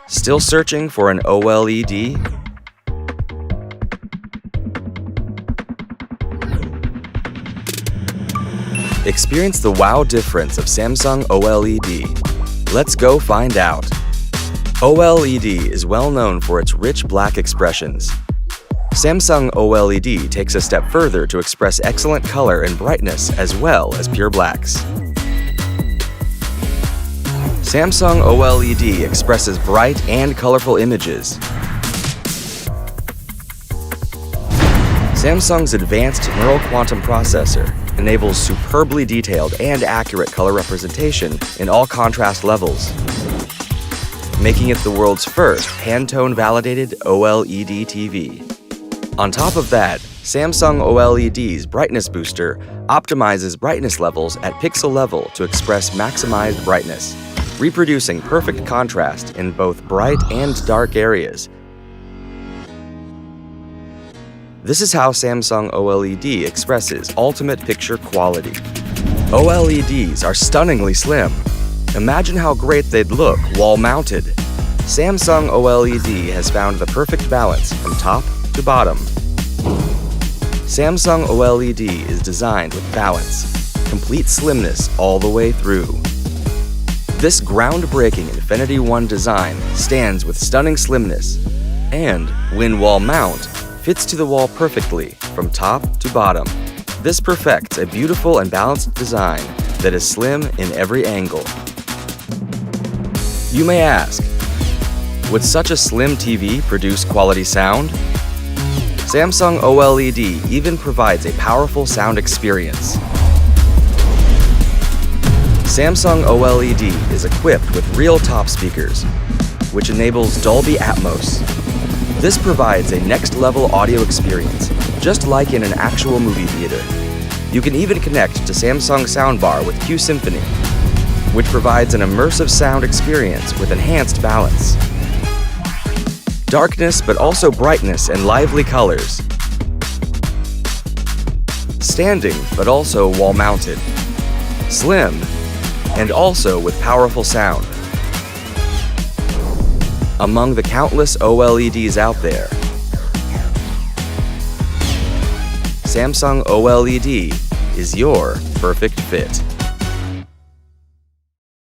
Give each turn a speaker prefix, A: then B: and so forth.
A: Still searching for an OLED? Experience the wow difference of Samsung OLED. Let's go find out. OLED is well known for its rich black expressions. Samsung OLED takes a step further to express excellent color and brightness as well as pure blacks. Samsung OLED expresses bright and colorful images. Samsung's advanced neural quantum processor enables superbly detailed and accurate color representation in all contrast levels, making it the world's first Pantone-validated OLED TV. On top of that, Samsung OLED's brightness booster optimizes brightness levels at pixel level to express maximized brightness, reproducing perfect contrast in both bright and dark areas. This is how Samsung OLED expresses ultimate picture quality. OLEDs are stunningly slim. Imagine how great they'd look wall-mounted. Samsung OLED has found the perfect balance from top to bottom. Samsung OLED is designed with balance, complete slimness all the way through. This groundbreaking Infinity One design stands with stunning slimness and, when wall mount, fits to the wall perfectly from top to bottom. This perfects a beautiful and balanced design that is slim in every angle. You may ask, would such a slim TV produce quality sound? Samsung OLED even provides a powerful sound experience. Samsung OLED is equipped with real top speakers, which enables Dolby Atmos. This provides a next-level audio experience, just like in an actual movie theater. You can even connect to Samsung Soundbar with Q Symphony, which provides an immersive sound experience with enhanced balance. Darkness, but also brightness and lively colors. Standing, but also wall-mounted. Slim, and also with powerful sound. Among the countless OLEDs out there, Samsung OLED is your perfect fit.